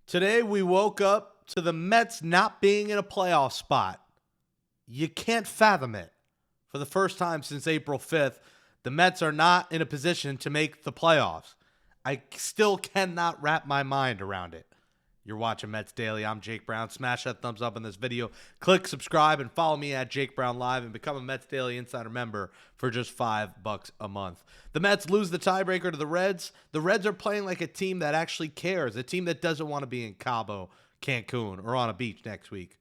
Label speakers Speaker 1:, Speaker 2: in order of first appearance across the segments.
Speaker 1: Today we woke up to the Mets not being in a playoff spot. You can't fathom it. For the first time since April 5th, the Mets are not in a position to make the playoffs. I still cannot wrap my mind around it. You're watching Mets Daily. I'm Jake Brown. Smash that thumbs up in this video. Click subscribe and follow me at Jake Brown Live and become a Mets Daily Insider member for just $5 a month. The Mets lose the tiebreaker to the Reds. The Reds are playing like a team that actually cares, a team that doesn't want to be in Cabo, Cancun, or on a beach next week.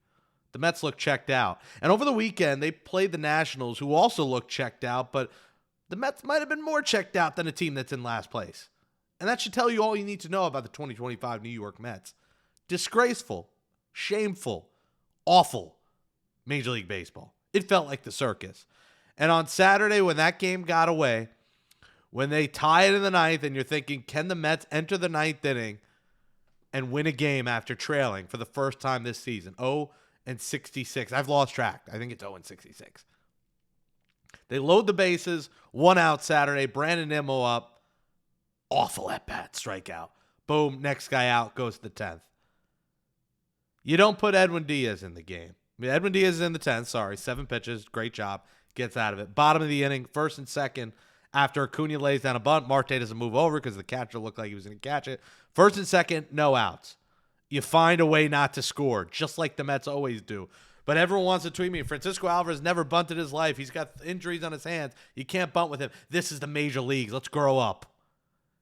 Speaker 1: The Mets look checked out. And over the weekend, they played the Nationals, who also looked checked out, but the Mets might have been more checked out than a team that's in last place. And that should tell you all you need to know about the 2025 New York Mets. Disgraceful, shameful, awful Major League Baseball. It felt like the circus. And on Saturday, when that game got away, when they tie it in the ninth, and you're thinking, can the Mets enter the ninth inning and win a game after trailing for the first time this season? 0-66. I've lost track. I think it's 0-66. They load the bases, 1 out Saturday. Brandon Nimmo up. Awful at-bat, strikeout. Boom, next guy out, goes to the 10th. You don't put Edwin Diaz in the game. Edwin Diaz is in the 10th, 7 pitches, great job, gets out of it. Bottom of the inning, first and second, after Acuna lays down a bunt, Marte doesn't move over because the catcher looked like he was going to catch it. First and second, no outs. You find a way not to score, just like the Mets always do. But everyone wants to tweet me, Francisco Alvarez never bunted his life. He's got injuries on his hands. You can't bunt with him. This is the major leagues. Let's grow up.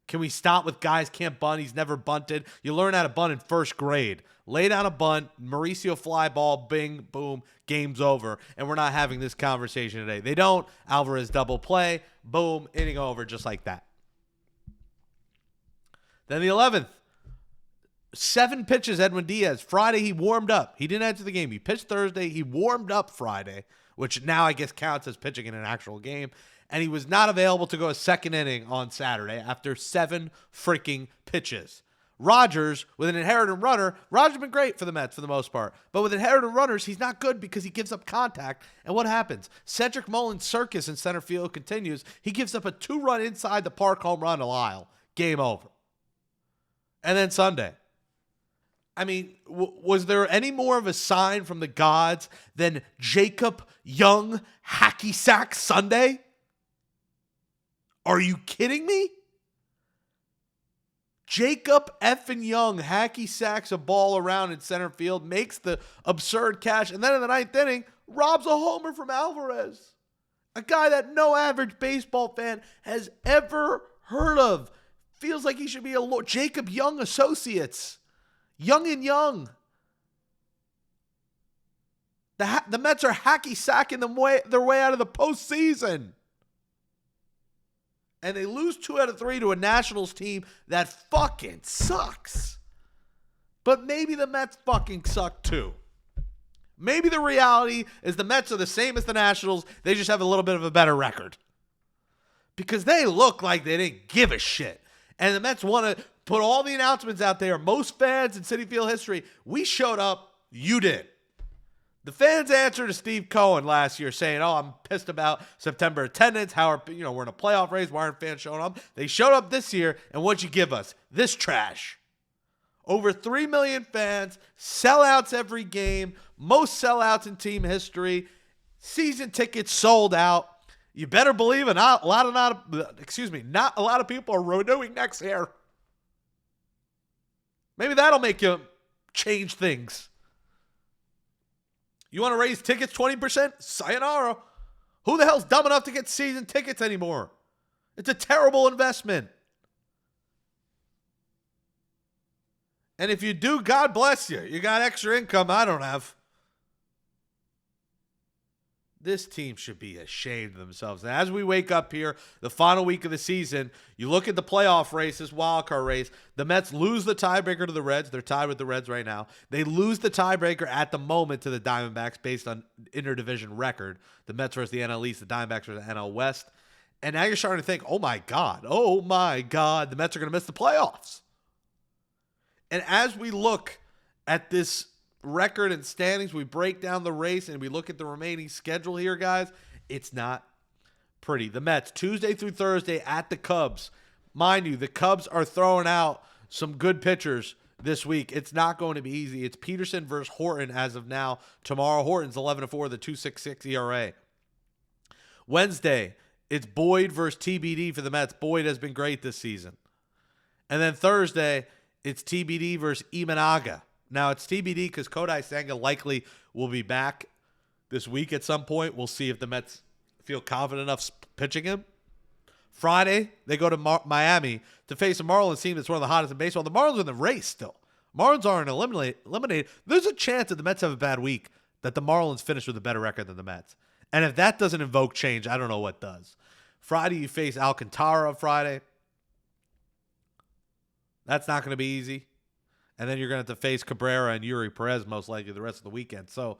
Speaker 1: Can we stop with guys can't bunt? He's never bunted. You learn how to bunt in first grade. Lay down a bunt, Mauricio fly ball, bing, boom, game's over. And we're not having this conversation today. They don't. Alvarez double play, boom, inning over just like that. Then the 11th, 7 pitches, Edwin Diaz. Friday, he warmed up. He didn't enter the game. He pitched Thursday. He warmed up Friday, which now I guess counts as pitching in an actual game. And he was not available to go a second inning on Saturday after 7 freaking pitches. Rogers, with an inherited runner, Rogers has been great for the Mets for the most part. But with inherited runners, he's not good because he gives up contact. And what happens? Cedric Mullins' circus in center field continues. He gives up a 2-run inside the park home run to Lyle. Game over. And then Sunday. I mean, was there any more of a sign from the gods than Jacob Young hacky sack Sunday? Are you kidding me? Jacob effing Young hacky sacks a ball around in center field, makes the absurd catch, and then in the 9th inning, robs a homer from Alvarez. A guy that no average baseball fan has ever heard of. Feels like he should be a Jacob Young Associates. Young and Young. The Mets are hacky sacking their way out of the postseason. And they lose 2 out of 3 to a Nationals team that fucking sucks. But maybe the Mets fucking suck too. Maybe the reality is the Mets are the same as the Nationals. They just have a little bit of a better record. Because they look like they didn't give a shit. And the Mets want to put all the announcements out there. Most fans in Citi Field history, we showed up, you did. The fans answered to Steve Cohen last year saying, I'm pissed about September attendance. How are, we're in a playoff race. Why aren't fans showing up? They showed up this year, and what'd you give us? This trash. Over 3 million fans, sellouts every game, most sellouts in team history, season tickets sold out. You better believe it. Not a lot of people are renewing next year. Maybe that'll make you change things. You want to raise tickets 20%? Sayonara. Who the hell's dumb enough to get season tickets anymore? It's a terrible investment. And if you do, God bless you. You got extra income I don't have. This team should be ashamed of themselves. And as we wake up here, the final week of the season, you look at the playoff race, this wildcard race, the Mets lose the tiebreaker to the Reds. They're tied with the Reds right now. They lose the tiebreaker at the moment to the Diamondbacks based on interdivision record. The Mets versus the NL East, the Diamondbacks versus the NL West. And now you're starting to think, oh my God, the Mets are going to miss the playoffs. And as we look at this record and standings, we break down the race and we look at the remaining schedule here, guys, it's not pretty. The Mets, Tuesday through Thursday at the Cubs. Mind you, the Cubs are throwing out some good pitchers this week. It's not going to be easy. It's Peterson versus Horton as of now. Tomorrow, Horton's 11-4 with a 2.66 ERA. Wednesday, it's Boyd versus TBD for the Mets. Boyd has been great this season. And then Thursday, it's TBD versus Imanaga. Now, it's TBD because Kodai Senga likely will be back this week at some point. We'll see if the Mets feel confident enough pitching him. Friday, they go to Miami to face a Marlins team that's one of the hottest in baseball. The Marlins are in the race still. Marlins aren't eliminated. There's a chance that the Mets have a bad week that the Marlins finish with a better record than the Mets. And if that doesn't invoke change, I don't know what does. Friday, you face Alcantara on Friday. That's not going to be easy. And then you're going to have to face Cabrera and Yuri Perez most likely the rest of the weekend. So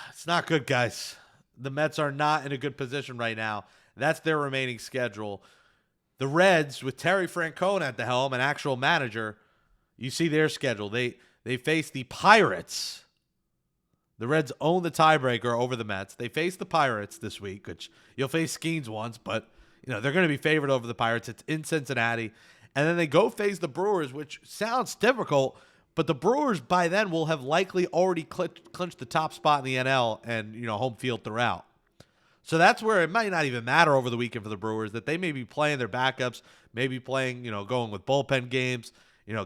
Speaker 1: it's not good, guys. The Mets are not in a good position right now. That's their remaining schedule. The Reds, with Terry Francona at the helm, an actual manager, you see their schedule. They face the Pirates. The Reds own the tiebreaker over the Mets. They face the Pirates this week, which you'll face Skeens once, but they're going to be favored over the Pirates. It's in Cincinnati. And then they go face the Brewers, which sounds difficult, but the Brewers by then will have likely already clinched the top spot in the NL and home field throughout. So that's where it might not even matter over the weekend for the Brewers, that they may be playing their backups, maybe playing, going with bullpen games,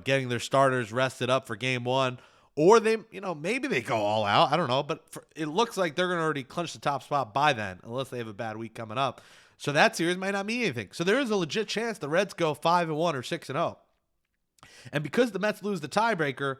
Speaker 1: getting their starters rested up for game one. Or they, maybe they go all out. I don't know. But it looks like they're going to already clinch the top spot by then, unless they have a bad week coming up. So that series might not mean anything. So there is a legit chance the Reds go 5-1 or 6-0. And because the Mets lose the tiebreaker,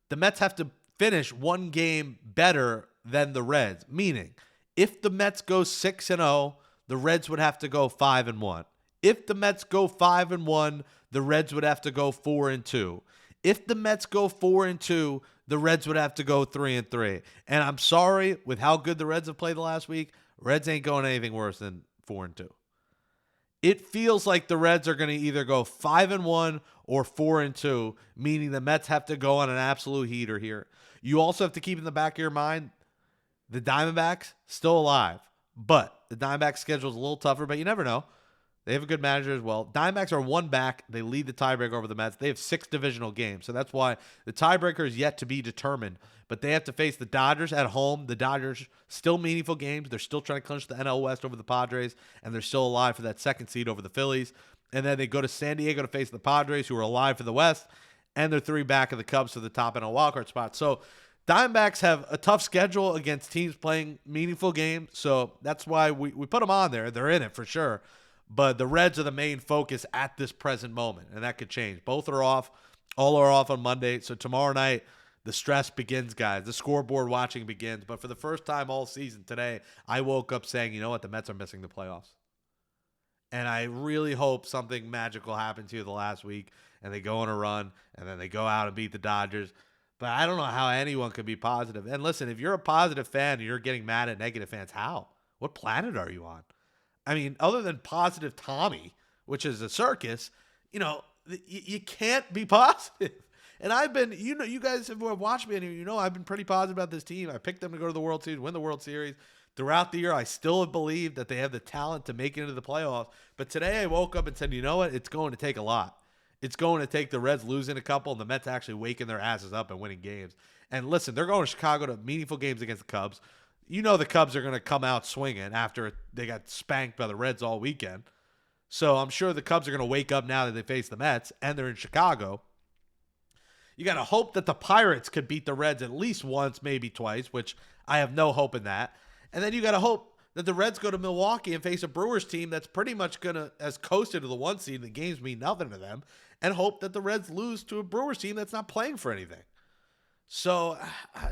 Speaker 1: the Mets have to finish one game better than the Reds. Meaning, if the Mets go 6-0, the Reds would have to go 5-1. If the Mets go 5-1, the Reds would have to go 4-2. If the Mets go 4-2, the Reds would have to go 3-3. And I'm sorry, with how good the Reds have played the last week, Reds ain't going anything worse than 4-2. It feels like the Reds are going to either go 5-1 or 4-2, meaning the Mets have to go on an absolute heater here. You also have to keep in the back of your mind, the Diamondbacks still alive, but the Diamondbacks schedule is a little tougher, but you never know. They have a good manager as well. Diamondbacks are one back. They lead the tiebreaker over the Mets. They have 6 divisional games, so that's why the tiebreaker is yet to be determined. But they have to face the Dodgers at home. The Dodgers, still meaningful games. They're still trying to clinch the NL West over the Padres, and they're still alive for that second seed over the Phillies. And then they go to San Diego to face the Padres, who are alive for the West, and they're 3 back of the Cubs for the top NL wildcard spot. So Diamondbacks have a tough schedule against teams playing meaningful games, so that's why we put them on there. They're in it for sure. But the Reds are the main focus at this present moment, and that could change. Both are off. All are off on Monday. So tomorrow night, the stress begins, guys. The scoreboard watching begins. But for the first time all season today, I woke up saying, you know what, the Mets are missing the playoffs. And I really hope something magical happens here the last week, and they go on a run, and then they go out and beat the Dodgers. But I don't know how anyone could be positive. And listen, if you're a positive fan and you're getting mad at negative fans, how? What planet are you on? I mean, other than Positive Tommy, which is a circus, you can't be positive. And I've been, you guys have watched me, and I've been pretty positive about this team. I picked them to go to the World Series, win the World Series. Throughout the year, I still have believed that they have the talent to make it into the playoffs. But today I woke up and said, you know what? It's going to take a lot. It's going to take the Reds losing a couple and the Mets actually waking their asses up and winning games. And listen, they're going to Chicago to meaningful games against the Cubs. The Cubs are going to come out swinging after they got spanked by the Reds all weekend. So I'm sure the Cubs are going to wake up now that they face the Mets, and they're in Chicago. You got to hope that the Pirates could beat the Reds at least once, maybe twice, which I have no hope in that. And then you got to hope that the Reds go to Milwaukee and face a Brewers team that's pretty much going to, as coasted to the 1 seed, the games mean nothing to them, and hope that the Reds lose to a Brewers team that's not playing for anything. So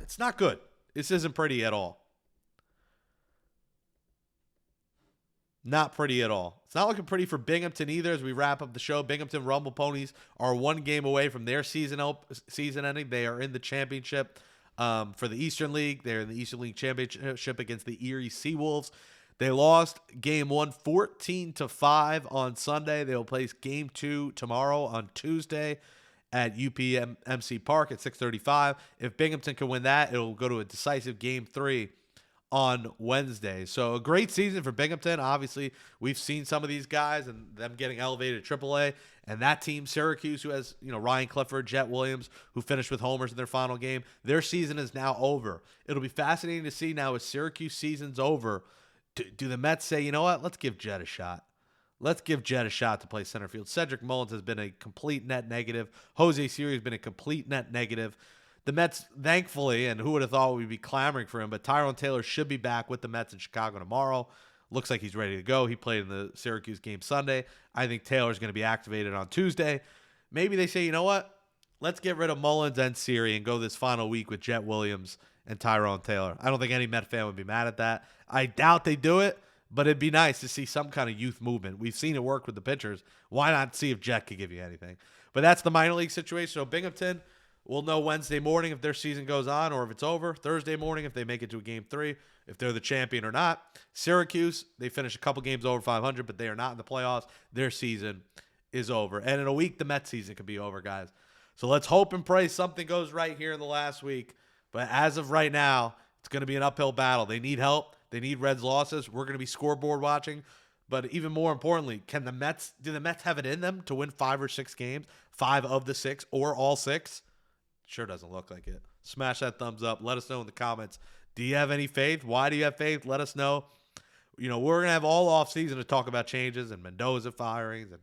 Speaker 1: it's not good. This isn't pretty at all. Not pretty at all. It's not looking pretty for Binghamton either as we wrap up the show. Binghamton Rumble Ponies are 1 game away from their season ending. They are in the championship for the Eastern League. They're in the Eastern League Championship against the Erie Seawolves. They lost game 1 14-5 on Sunday. They will play game 2 tomorrow on Tuesday at UPMC Park at 6:35. If Binghamton can win that, it'll go to a decisive game 3 on Wednesday. So a great season for Binghamton. Obviously, we've seen some of these guys and them getting elevated to AAA. And that team, Syracuse, who has, Ryan Clifford, Jet Williams, who finished with homers in their final game, their season is now over. It'll be fascinating to see now as Syracuse season's over, do the Mets say, you know what, let's give Jet a shot. Let's give Jet a shot to play center field. Cedric Mullins has been a complete net negative. Jose Siri has been a complete net negative. The Mets, thankfully, and who would have thought we'd be clamoring for him, but Tyrone Taylor should be back with the Mets in Chicago tomorrow. Looks like he's ready to go. He played in the Syracuse game Sunday. I think Taylor's going to be activated on Tuesday. Maybe they say, you know what? Let's get rid of Mullins and Siri and go this final week with Jet Williams and Tyrone Taylor. I don't think any Met fan would be mad at that. I doubt they do it, but it'd be nice to see some kind of youth movement. We've seen it work with the pitchers. Why not see if Jet could give you anything? But that's the minor league situation. So Binghamton, we'll know Wednesday morning if their season goes on or if it's over. Thursday morning if they make it to a game 3, if they're the champion or not. Syracuse, they finish a couple games over 500, but they are not in the playoffs. Their season is over. And in a week, the Mets season could be over, guys. So let's hope and pray something goes right here in the last week. But as of right now, it's going to be an uphill battle. They need help. They need Reds losses. We're going to be scoreboard watching. But even more importantly, do the Mets have it in them to win 5 or 6 games? 5 of the 6 or all 6? Sure doesn't look like it. Smash that thumbs up. Let us know in the comments. Do you have any faith? Why do you have faith? Let us know. We're going to have all offseason to talk about changes and Mendoza firings and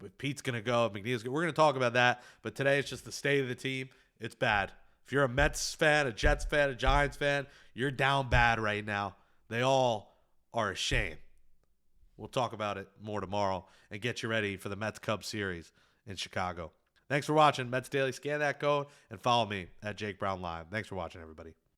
Speaker 1: if Pete's going to go. McNeil's we're going to talk about that. But today it's just the state of the team. It's bad. If you're a Mets fan, a Jets fan, a Giants fan, you're down bad right now. They all are a shame. We'll talk about it more tomorrow and get you ready for the Mets-Cubs series in Chicago. Thanks for watching Mets Daily. Scan that code and follow me at Jake Brown Live. Thanks for watching, everybody.